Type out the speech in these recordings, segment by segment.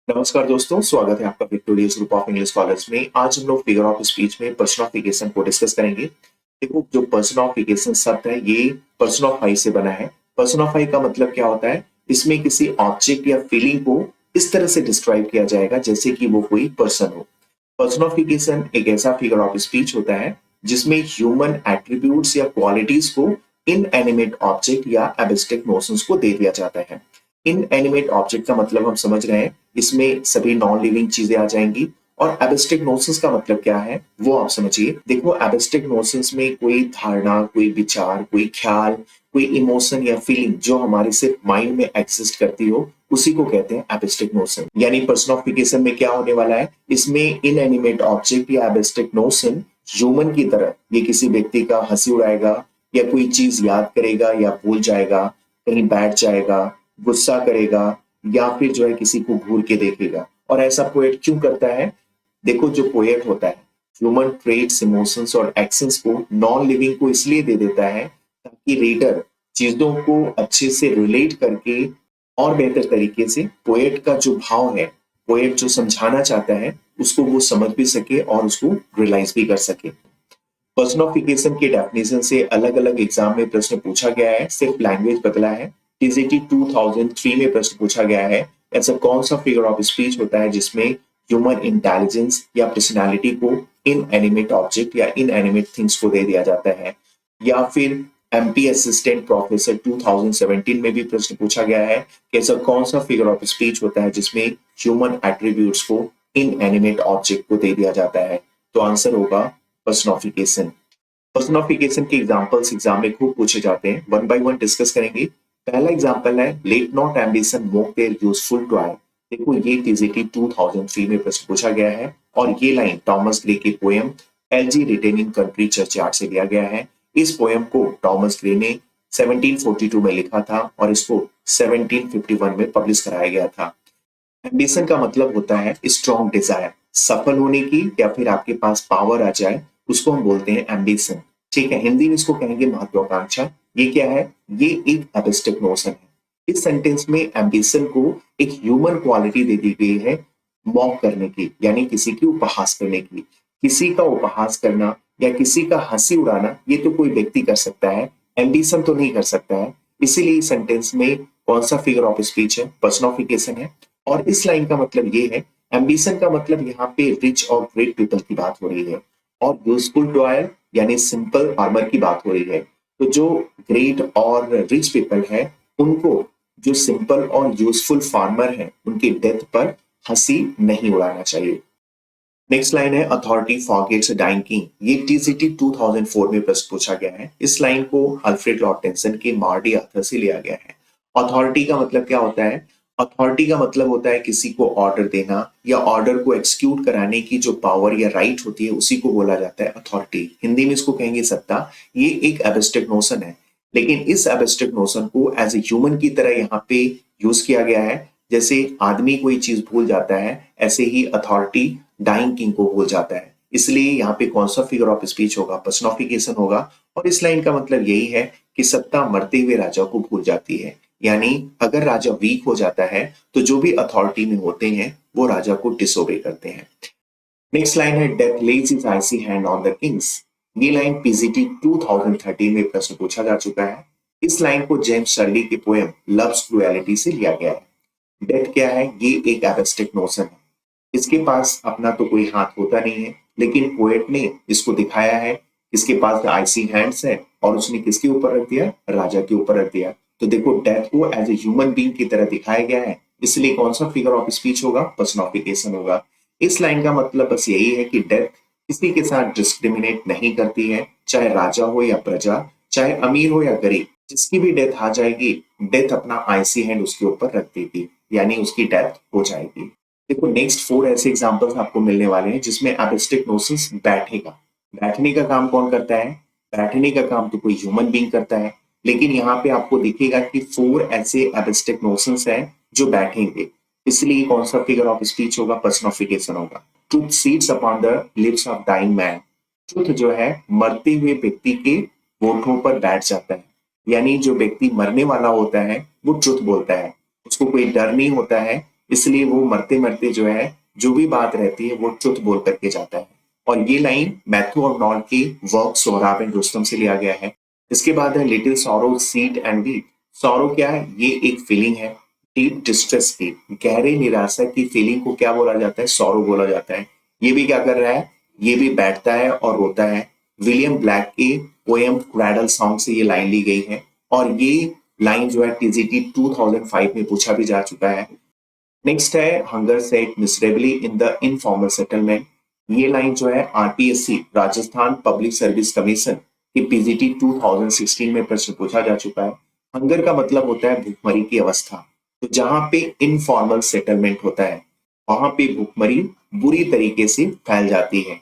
नमस्कार दोस्तों, स्वागत है आपका victorious group of English college में। आज हम लोग फिगर ऑफ स्पीच में पर्सनिफिकेशन को डिस्कस करेंगे। देखो, जो पर्सनिफिकेशन शब्द है ये पर्सनिफाई से बना है। पर्सनिफाई का मतलब क्या होता है? इसमें किसी ऑब्जेक्ट या फीलिंग को इस तरह से डिस्क्राइब किया जाएगा जैसे कि वो कोई पर्सन हो। पर्सनिफिकेशन एक ऐसा फिगर ऑफ स्पीच होता है जिसमें ह्यूमन एट्रीब्यूट्स या क्वालिटीज को इनएनिमेट ऑब्जेक्ट या एब्स्ट्रैक्ट नोशंस को दे दिया जाता है। इनएनिमेट ऑब्जेक्ट का मतलब हम समझ रहे हैं, इसमें सभी नॉन लिविंग चीजें आ जाएंगी। और एब्स्ट्रैक्ट नोशंस का मतलब क्या है वो आप समझिए। देखो, एब्स्ट्रैक्ट नोशंस में कोई धारणा, कोई विचार, कोई ख्याल, कोई इमोशन या फीलिंग जो हमारे सिर्फ माइंड में एग्जिस्ट करती हो, उसी को कहते हैं एब्स्ट्रैक्ट नोशन। यानी पर्सनिफिकेशन में क्या होने वाला है, इसमें इनएनिमेट ऑब्जेक्ट या एब्स्ट्रैक्ट नोशन ह्यूमन की तरह ये किसी व्यक्ति का हंसी उड़ाएगा या कोई चीज याद करेगा या भूल जाएगा, कहीं बैठ जाएगा, गुस्सा करेगा या फिर जो है किसी को घूर के देखेगा। और ऐसा पोएट क्यों करता है? देखो, जो पोएट होता है ह्यूमन ट्रेट्स, इमोशंस और एक्शंस को नॉन लिविंग को इसलिए दे देता है ताकि रीडर चीजों को अच्छे से रिलेट करके और बेहतर तरीके से पोएट का जो भाव है, पोएट जो समझाना चाहता है, उसको वो समझ भी सके और उसको रियलाइज भी कर सके। पर्सनिफिकेशन के डेफिनेशन से अलग अलग एग्जाम में प्रश्न पूछा गया है, सिर्फ लैंग्वेज बदला है। टीजीटी 2003 में प्रश्न पूछा गया है, ऐसा कौन सा फिगर ऑफ स्पीच होता है जिसमें ह्यूमन इंटेलिजेंस या पर्सनालिटी को इन एनिमेट ऑब्जेक्ट या इन एनिमेट थिंग्स को दे दिया जाता है। या फिर एमपी असिस्टेंट प्रोफेसर 2017 में भी प्रश्न पूछा गया है कि ऐसा कौन सा फिगर ऑफ स्पीच होता है जिसमें ह्यूमन एट्रीब्यूट्स को इन एनिमेट ऑब्जेक्ट को दे दिया जाता है। तो आंसर होगा पर्सनिफिकेशन। पर्सनिफिकेशन के एग्जांपल्स एग्जाम में खूब पूछे जाते हैं, वन बाय वन डिस्कस करेंगे। पहला एग्जांपल है, let not ambition mock their useful try. देखो, ये टीजीटी 2003 में प्रश्न पूछा गया है और ये लाइन टॉमस ग्रे की poem elegy written in country churchyard से लिया गया है। इस पोएम को टॉमस ग्रे ने 1742 में लिखा था और इसको 1751 में पब्लिश कराया गया था। एम्बिशन का मतलब होता है स्ट्रॉन्ग डिजायर, सफल होने की या फिर आपके पास पावर आ जाए, उसको हम बोलते हैं एम्बिशन। ठीक है, हिंदी में इसको कहेंगे महत्वाकांक्षा। ये क्या है? ये एक एब्स्ट्रैक्ट नोशन है। इस सेंटेंस में एम्बिशन को एक ह्यूमन क्वालिटी दे दी गई है, मॉक करने की, यानी किसी की उपहास करने की। किसी का उपहास करना या किसी का हंसी उड़ाना ये तो कोई व्यक्ति कर सकता है, एम्बिशन तो नहीं कर सकता है। इसीलिए इस सेंटेंस में कौन सा फिगर ऑफ स्पीच है? पर्सनिफिकेशन है। और इस लाइन का मतलब ये है, एम्बिशन का मतलब यहाँ पे रिच और ग्रेट पीपल की बात हो रही है और यूजफुल टॉयल यानी सिंपल फार्मर की बात हो रही है। तो जो ग्रेट और रिच पीपल है, उनको जो सिंपल और यूजफुल फार्मर है उनकी डेथ पर हंसी नहीं उड़ाना चाहिए। नेक्स्ट लाइन है, authority forgets a dying king. ये टीजीटी 2004 में प्रश्न पूछा गया है। इस लाइन को अल्फ्रेड लॉर्ड टेंसन के मार्डी आर्थर से लिया गया है। अथॉरिटी का मतलब क्या होता है? अथॉरिटी का मतलब होता है किसी को ऑर्डर देना या ऑर्डर को एक्सक्यूट कराने की जो पावर या राइट होती है, उसी को बोला जाता है अथॉरिटी। हिंदी में इसको कहेंगे सत्ता। ये एक एब्स्ट्रैक्ट नोशन है, लेकिन इस एब्स्ट्रैक्ट नोशन को एज ए ह्यूमन की तरह यहाँ पे यूज किया गया है। जैसे आदमी कोई चीज भूल जाता है, ऐसे ही अथॉरिटी डाइंग किंग को भूल जाता है। इसलिए यहाँ पे कौन सा फिगर ऑफ स्पीच होगा? पर्सनिफिकेशन होगा। और इस लाइन का मतलब यही है कि सत्ता मरते हुए राजा को भूल जाती है। यानी अगर राजा वीक हो जाता है तो जो भी अथॉरिटी में होते हैं वो राजा को डिसोबे करते हैं। नेक्स्ट लाइन है, death lays his icy hand on the kings. ये लाइन पीजीटी 2013 में प्रश्न पूछा जा चुका है। इस लाइन को जेम्स शर्ली की पोएम लव्स क्रुएलिटी से लिया गया है। डेथ क्या है? ये एक एब्स्ट्रैक्ट नोशन है। इसके पास अपना तो कोई हाथ होता नहीं है, लेकिन पोएट ने इसको दिखाया है, इसके पास आइसी हैंड्स है और उसने किसके ऊपर रख दिया? राजा के ऊपर रख दिया। तो देखो, डेथ को एज ए ह्यूमन बीइंग की तरह दिखाया गया है, इसलिए कौन सा फिगर ऑफ स्पीच होगा? पर्सनिफिकेशन होगा। इस लाइन का मतलब बस यही है कि डेथ किसी के साथ डिस्क्रिमिनेट नहीं करती है, चाहे राजा हो या प्रजा, चाहे अमीर हो या गरीब, जिसकी भी डेथ आ जाएगी, डेथ अपना आइसी हैंड उसके ऊपर रख देगी, यानी उसकी डेथ हो जाएगी। देखो, नेक्स्ट 4 ऐसे एग्जांपल्स आपको मिलने वाले हैं जिसमें एब्स्ट्रैक्ट नोशंस बैठेगा। बैठने का काम कौन करता है? बैठने का काम तो कोई ह्यूमन बीइंग करता है, लेकिन यहाँ पे आपको दिखेगा कि 4 ऐसे एब्स्ट्रैक्ट नोशंस हैं जो बैठेंगे। इसलिए कौन सा फिगर ऑफ स्पीच होगा? पर्सनिफिकेशन होगा। Truth sits upon the lips of dying man. Truth जो है मरते हुए व्यक्ति के होठों पर बैठ जाता है, यानी जो व्यक्ति मरने वाला होता है वो ट्रुथ बोलता है। उसको कोई डर नहीं होता है इसलिए वो मरते मरते जो है जो भी बात रहती है वो ट्रुथ बोल करके जाता है। और ये लाइन मैथ्यू आर्नोल्ड के वर्क सोहराब एंड रुस्तम से लिया गया है। इसके बाद है little sorrow seed and wheat. Sorrow क्या है? ये एक फीलिंग है डीप डिस्ट्रेस की, गहरे निराशा की फीलिंग को क्या बोला जाता है? सॉरो बोला जाता है। ये भी क्या कर रहा है? ये भी बैठता है और रोता है। विलियम ब्लैक के पोएम क्रैडल सॉन्ग से ये लाइन ली गई है और ये लाइन जो है टीजीटी 2005 में पूछा भी जा चुका है। नेक्स्ट है hunger sat miserably in the informal settlement. ये लाइन जो है RPSC Rajasthan public service commission की पीजीटी 2016 में प्रश्न पूछा जा चुका है। हंगर का मतलब होता है भूखमरी की अवस्था। तो जहां पे इनफॉर्मल सेटलमेंट होता है वहां पे भूखमरी बुरी तरीके से फैल जाती है।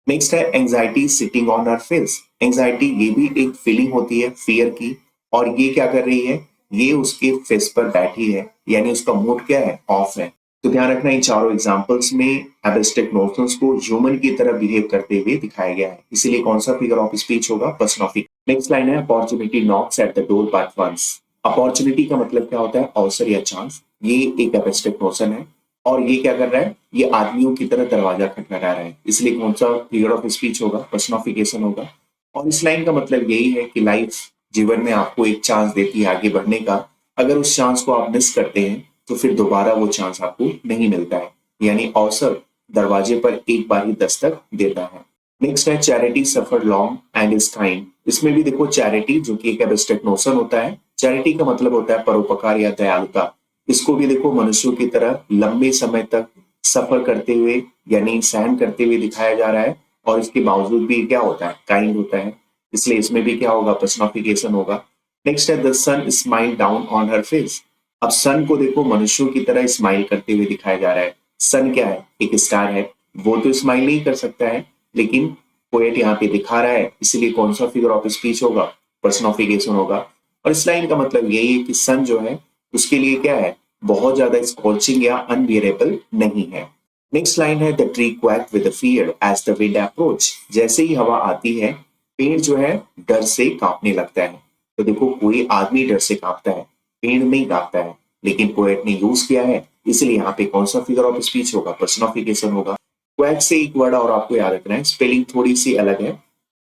नेक्स्ट है anxiety sitting on our face. Anxiety ये भी एक फीलिंग होती है फियर की, और ये क्या कर रही है? ये उसके फेस पर बैठी है, यानी उसका मूड क्या है? ऑफ है। तो ध्यान रखना इन चारों एग्जांपल्स में एब्स्ट्रैक्ट नोशंस को ह्यूमन की तरह बिहेव करते हुए दिखाया गया है, इसीलिए कौन सा फिगर ऑफ स्पीच होगा? Person of speech. Next line है opportunity knocks at the door but once. Opportunity का मतलब क्या होता है? अवसर या चांस। ये एक एब्स्ट्रैक्ट नोशन है और ये क्या कर रहा है? ये आदमियों की तरह दरवाजा खटखटा रहा है, इसलिए कौन सा फिगर ऑफ स्पीच होगा? पर्सनिफिकेशन होगा। और इस लाइन का मतलब यही है कि लाइफ जीवन में आपको एक चांस देती है आगे बढ़ने का। अगर उस चांस को आप मिस करते हैं तो फिर दोबारा वो चांस आपको नहीं मिलता है, यानी अवसर दरवाजे पर एक बार ही दस्तक देता है। नेक्स्ट है charity suffer long and is kind. इसमें भी देखो चैरिटी जो कि एक एब्स्ट्रैक्ट नोशन होता है। चैरिटी का मतलब होता है परोपकार या दयालुता। इसको भी देखो मनुष्यों की तरह लंबे समय तक सफर करते हुए यानी सहन करते हुए दिखाया जा रहा है, और इसके बावजूद भी क्या होता है? काइंड होता है। इसलिए इसमें भी क्या होगा? पर्सनिफिकेशन होगा। नेक्स्ट है the sun smile down on her face. अब सन को देखो मनुष्यों की तरह स्माइल करते हुए दिखाया जा रहा है। सन क्या है? एक स्टार है, वो तो स्माइल नहीं कर सकता है, लेकिन पोएट यहाँ पे दिखा रहा है, इसलिए कौन सा फिगर ऑफ स्पीच होगा? पर्सनिफिकेशन होगा। और इस लाइन का मतलब यही है कि सन जो है उसके लिए क्या है? बहुत ज्यादा स्कॉचिंग या अनबियरेबल नहीं है। नेक्स्ट लाइन है the tree quake with fear as the wind approach. जैसे ही हवा आती है पेड़ जो है डर से कांपने लगता है। तो देखो कोई आदमी डर से कांपता है, पेड़ नहीं कांपता है, लेकिन पोएट ने यूज किया है, इसलिए यहाँ पे कौन सा फिगर ऑफ स्पीच होगा? पर्सनिफिकेशन होगा। क्वैक से एक वर्ड और आपको याद रखना है, स्पेलिंग थोड़ी सी अलग है।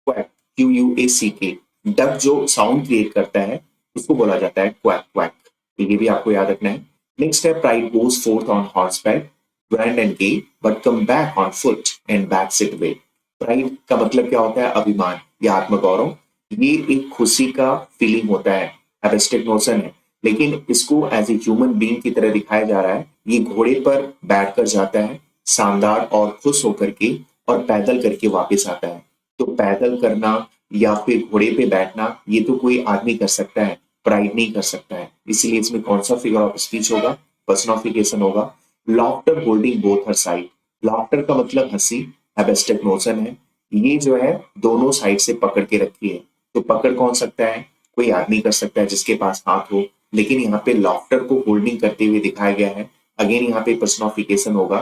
Quack QUACK। डक जो साउंड क्रिएट करता है उसको बोला जाता है क्वैक क्वैक। तो ये भी आपको याद रखना है। नेक्स्ट है pride goes forth on horseback grand and gay but come back on foot and back sit way. Pride का मतलब क्या होता है? अभिमान या आत्मगौरव। ये एक खुशी का फीलिंग होता है, एब्स्ट्रैक्ट नोशन है, लेकिन इसको एज ए ह्यूमन बीइंग की तरह दिखाया जा रहा है। ये घोड़े पर बैठकर जाता है शानदार और खुश होकर के, और पैदल करके वापस आता है। तो पैदल करना या फिर घोड़े पे बैठना ये तो कोई आदमी कर सकता है, प्राइड नहीं कर सकता है, इसीलिए इसमें कौन सा फिगर ऑफ स्पीच होगा? पर्सनिफिकेशन होगा। Laughter holding both her side. Laughter का मतलब हंसी, एब्स्ट्रैक्ट नोशन है। ये जो है दोनों साइड से पकड़ के रखी है। तो पकड़ कौन सकता है? कोई आदमी कर सकता है जिसके पास हाथ हो, लेकिन यहाँ पे लॉफ्टर को होल्डिंग करते हुए दिखाया गया है। अगेन यहाँ पे पर्सनिफिकेशन होगा।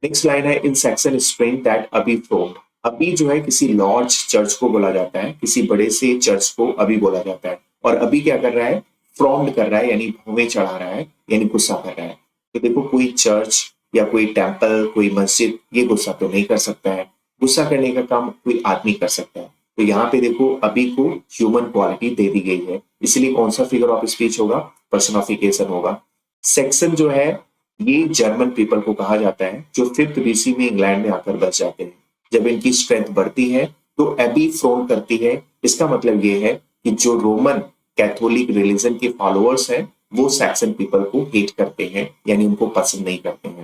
नेक्स्ट लाइन है इन सेक्शन स्ट्रेंथ दैट अभी फ्रोम्ड। अभी जो है किसी लॉर्ज चर्च को बोला जाता है, किसी बड़े से चर्च को अभी बोला जाता है। और अभी क्या कर रहा है? फ्रॉम्ड कर रहा है, यानी भौवें चढ़ा रहा है, यानी गुस्सा कर रहा है। तो देखो कोई चर्च या कोई टेम्पल, कोई मस्जिद ये गुस्सा तो नहीं कर सकता है। गुस्सा करने का काम कोई आदमी कर सकता है। तो यहाँ पे देखो अभी को ह्यूमन क्वालिटी दे दी गई है, इसलिए कौन सा फिगर ऑफ स्पीच होगा? पर्सनिफिकेशन होगा। सेक्शन जो है ये जर्मन पीपल को कहा जाता है जो 5th BC में इंग्लैंड में आकर बस जाते हैं। जब इनकी स्ट्रेंथ बढ़ती है तो एबी फ्रोन करती है। इसका मतलब ये है कि जो रोमन कैथोलिक रिलीजन के फॉलोअर्स हैं वो सैक्सन पीपल को हेट करते हैं, यानी उनको पसंद नहीं करते हैं।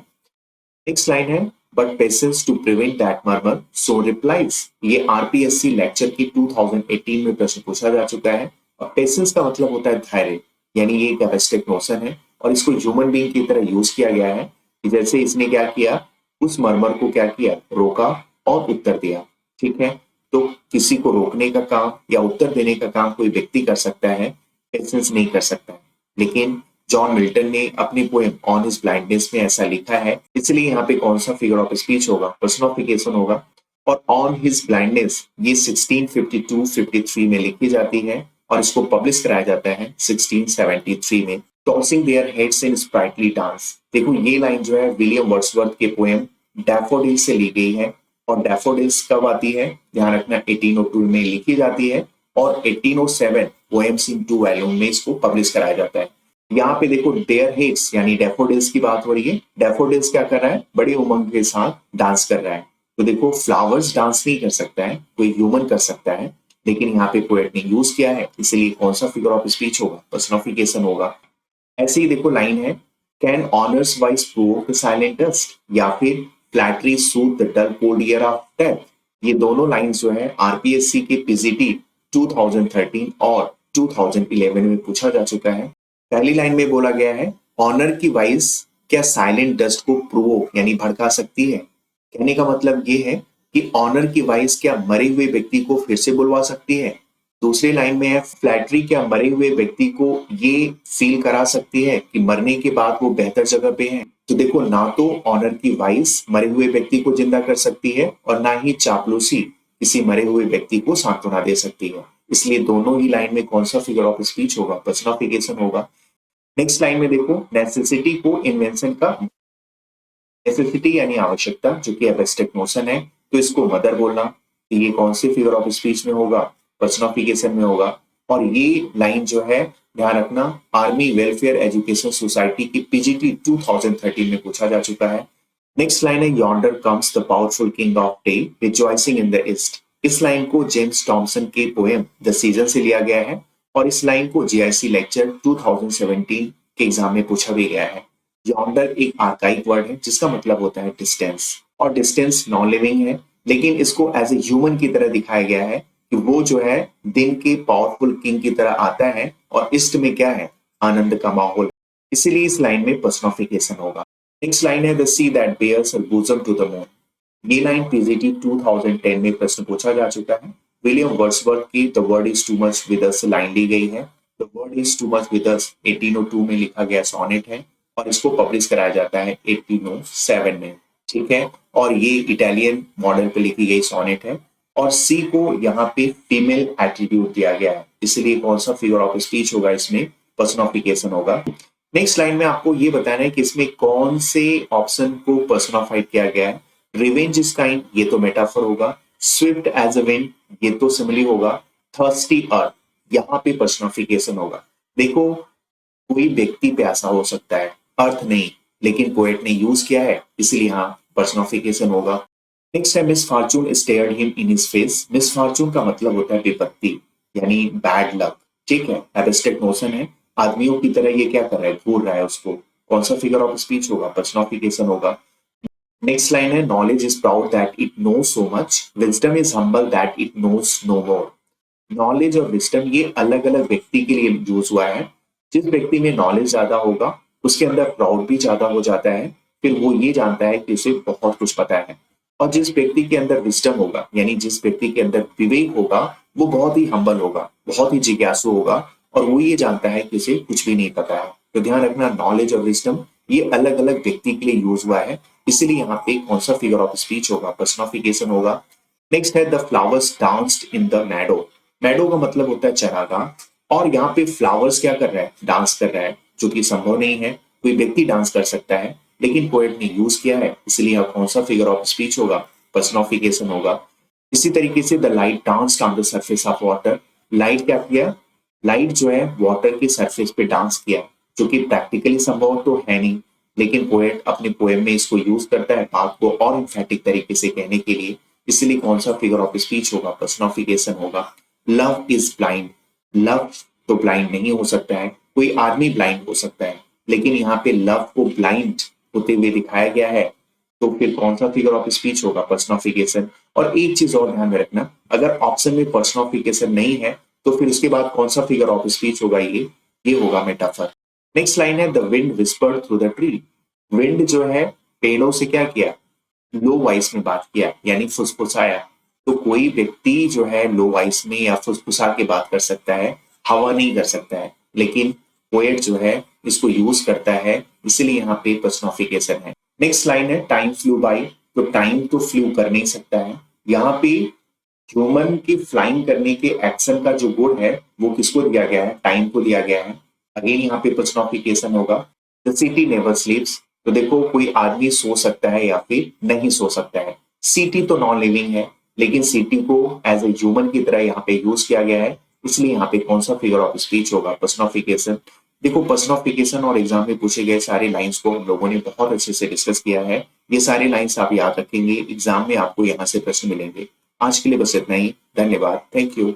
नेक्स्ट लाइन है but patience to prevent that murmur so replies. ये आरपीएससी लेक्चर की 2018 में प्रश्न पूछा जा चुका है। और पेशेंस का मतलब होता है धैर्य, यानी ये एक एब्स्ट्रैक्ट नोशन है और इसको ह्यूमन बीइंग की तरह यूज किया गया है कि जैसे इसने क्या किया, उस मर्मर को क्या किया? रोका और उत्तर दिया। ठीक है, तो किसी को रोकने का काम या उत्तर देने का काम कोई व्यक्ति कर सकता है, पेशेंस नहीं कर सकता है। लेकिन जॉन मिल्टन ने अपनी पोएम ऑन हिज ब्लाइंडनेस में ऐसा लिखा है, इसलिए यहाँ पे कौन सा फिगर ऑफ स्पीच होगा? पर्सनिफिकेशन होगा। और ऑन हिज ब्लाइंडनेस ये 1652-53 में लिखी जाती है और इसको पब्लिश कराया जाता है 1673 में। Tossing their heads in sprightly dance. देखो ये लाइन जो है विलियम वर्ड्सवर्थ के पोएम डैफोडिल से ली गई है। और डैफोडिल्स कब आती है, ध्यान रखना 1802 में लिखी जाती है और 1807 पोएम्स इन 2 वॉल्यूम में इसको पब्लिश कराया जाता है। यहाँ पे देखो देयर हेड्स यानी डैफोडिल्स की बात हो रही है। डैफोडिल्स क्या कर रहा है, बड़ी उमंग के साथ डांस कर रहा है। तो देखो फ्लावर्स डांस नहीं कर सकता है, कोई ह्यूमन कर सकता है, लेकिन यहाँ पे पोएट ने यूज किया है, इसलिए कौन सा फिगर ऑफ स्पीच होगा, पर्सनिफिकेशन होगा। ऐसे ही देखो लाइन है, can honour's voice provoke the silent dust, या फिर flattery soothe the dull cold ear of death. ये दोनों लाइंस जो है आरपीएससी के पीजीटी 2013 और 2011 में पूछा जा चुका है। पहली लाइन में बोला गया है, ऑनर की वाइज क्या साइलेंट डस्ट को प्रोवोक यानी भड़का सकती है। कहने का मतलब ये है कि ऑनर की वाइज क्या मरे हुए व्यक्ति को फिर से बुलवा सकती है। दूसरी लाइन में है, फ्लैटरी क्या मरे हुए व्यक्ति को ये फील करा सकती है कि मरने के बाद वो बेहतर जगह पे है। तो देखो ना तो ऑनर की वाइस मरे हुए व्यक्ति को जिंदा कर सकती है और ना ही चापलूसी किसी मरे हुए व्यक्ति को सांत्वना दे सकती है। इसलिए दोनों ही लाइन में कौन सा फिगर ऑफ स्पीच होगा, पर्सनिफिकेशन होगा। नेक्स्ट लाइन में देखो, नेसेसिटी को इन्वेंशन का, नेसेसिटी यानी आवश्यकता जो कि एब्स्ट्रैक्ट नोशन है, तो इसको मदर बोलना। तो ये कौन से फिगर ऑफ स्पीच में होगा, पर्सनिफिकेशन में होगा। और ये लाइन जो है ध्यान रखना आर्मी वेलफेयर एजुकेशन सोसाइटी की पीजीटी 2013 में पूछा जा चुका है। नेक्स्ट लाइन है, yonder comes the powerful king of day rejoicing in the east. इस लाइन को जेम्स टॉमसन के पोएम द सीजन से लिया गया है और इस लाइन को जीआईसी लेक्चर 2017 के एग्जाम में पूछा भी गया है। यॉन्डर एक आर्काइक वर्ड है जिसका मतलब होता है डिस्टेंस, और डिस्टेंस नॉन लिविंग है, लेकिन इसको एज ए ह्यूमन की तरह दिखाया गया है कि वो जो है दिन के पावरफुल किंग की तरह आता है और ईस्ट में क्या है, आनंद का माहौल। इसीलिए इस लाइन में पर्सनिफिकेशन होगा। नेक्स्ट लाइन है, the sea that bares her bosom to the moon. ये लाइन पीजीटी 2010 में प्रश्न पूछा जा चुका है। विलियम वर्ड्सवर्थ की the world is too much with us line ली गई है। The world is too much with us 1802 में लिखा गया सोनेट है और इसको पब्लिश कराया जाता है 1807 में, ठीक है। और ये इटालियन मॉडल पे लिखी गई सोनेट है और सी को यहाँ पे फीमेल एट्रीब्यूट दिया गया है, इसलिए कौन सा फिगर ऑफ स्पीच होगा, इसमें पर्सनिफिकेशन होगा। नेक्स्ट लाइन में आपको ये बताना है कि इसमें कौन से ऑप्शन को पर्सनिफाइड किया गया है। रिवेंज इज काइंड, ये तो मेटाफर होगा। स्विफ्ट एज अ विंड, ये तो सिमिली होगा। थर्स्टी अर्थ, यहाँ पे पर्सनिफिकेशन होगा। देखो कोई व्यक्ति प्यासा हो सकता है, अर्थ नहीं, लेकिन पोएट ने यूज किया है, इसलिए यहाँ पर्सनिफिकेशन होगा। नेक्स्ट है, miss Fortune stared him in his face. Miss Fortune का मतलब होता है विपत्ति यानी बैड लक, ठीक है। एब्स्ट्रैक्ट नोशन है, आदमियों की तरह ये क्या कर रहा है, घूर रहा है उसको। कौन सा फिगर ऑफ स्पीच होगा, पर्सनिफिकेशन होगा। नेक्स्ट लाइन है, knowledge is proud that it knows so much, wisdom is humble that it knows no more. Knowledge और विजडम ये अलग अलग व्यक्ति के लिए यूज हुआ है। जिस व्यक्ति में नॉलेज ज्यादा होगा उसके अंदर प्राउड भी ज्यादा हो जाता है, फिर वो ये जानता है कि उसे बहुत कुछ पता है। और जिस व्यक्ति के अंदर विजडम होगा यानी जिस व्यक्ति के अंदर विवेक होगा वो बहुत ही हम्बल होगा, बहुत ही जिज्ञासु होगा और वो ये जानता है कि उसे कुछ भी नहीं पता है। तो ध्यान रखना नॉलेज और विजडम ये अलग अलग व्यक्ति के लिए यूज हुआ है, इसीलिए यहाँ पे कौन सा फिगर ऑफ स्पीच होगा, पर्सनिफिकेशन होगा। नेक्स्ट है, the flowers danced in the meadow. Meadow का मतलब होता है चरागाह और यहाँ पे फ्लावर्स क्या कर रहा है, डांस कर रहा है, जो कि संभव नहीं है। कोई व्यक्ति डांस कर सकता है लेकिन पोएट ने यूज किया है, इसलिए यहाँ कौन सा फिगर ऑफ स्पीच होगा, पर्सनिफिकेशन होगा। इसी तरीके से the light danced on the surface of water. Light क्या किया, लाइट जो है वाटर के सरफेस पे डांस किया, जो कि प्रैक्टिकली संभव तो है नहीं, लेकिन पोएट अपने पोएम में इसको यूज करता है बात को और इम्फेटिक तरीके से कहने के लिए, इसलिए कौन सा फिगर ऑफ स्पीच होगा, पर्सनिफिकेशन होगा। लव इज ब्लाइंड, लव तो ब्लाइंड नहीं हो सकता है, कोई आदमी ब्लाइंड हो सकता है, लेकिन यहाँ पे लव को ब्लाइंड होते हुए दिखाया गया है, तो फिर कौन सा फिगर ऑफ स्पीच होगा, पर्सनिफिकेशन। और एक चीज और ध्यान में रखना, अगर ऑप्शन में पर्सनिफिकेशन नहीं है तो फिर उसके बाद कौन सा फिगर ऑफ स्पीच होगा, ये होगा मेटाफर। नेक्स्ट लाइन है, the wind whispered through the tree. Wind जो है पेड़ों से क्या किया, लो वॉइस में बात किया यानी फुसफुसाया। तो कोई व्यक्ति जो है लो वॉइस में या फुसफुसा के बात कर सकता है, हवा नहीं कर सकता है, लेकिन पोएट जो है इसको यूज करता है, इसलिए यहाँ पे पर्सनिफिकेशन है। नेक्स्ट लाइन है, टाइम फ्लू बाय। तो टाइम तो फ्लू कर नहीं सकता है, यहाँ पे ह्यूमन की फ्लाइंग करने के एक्शन का जो गुण है वो किसको दिया गया है, टाइम को दिया गया है। अगेन यहाँ पे पर्सनिफिकेशन होगा, द सिटी नेवर स्लीप्स। तो देखो कोई आदमी सो सकता है या फिर नहीं सो सकता है। सिटी तो नॉन लिविंग है, लेकिन सिटी को एज ए ह्यूमन की तरह यहाँ पे यूज किया गया है, इसलिए यहाँ पे कौन सा फिगर ऑफ स्पीच होगा, पर्सनिफिकेशन। देखो पर्सनिफिकेशन और एग्जाम में पूछे गए सारे लाइंस को हम लोगों ने बहुत अच्छे से डिस्कस किया है। ये सारे लाइंस आप याद रखेंगे, एग्जाम में आपको यहाँ से प्रश्न मिलेंगे। आज के लिए बस इतना ही, धन्यवाद, थैंक यू।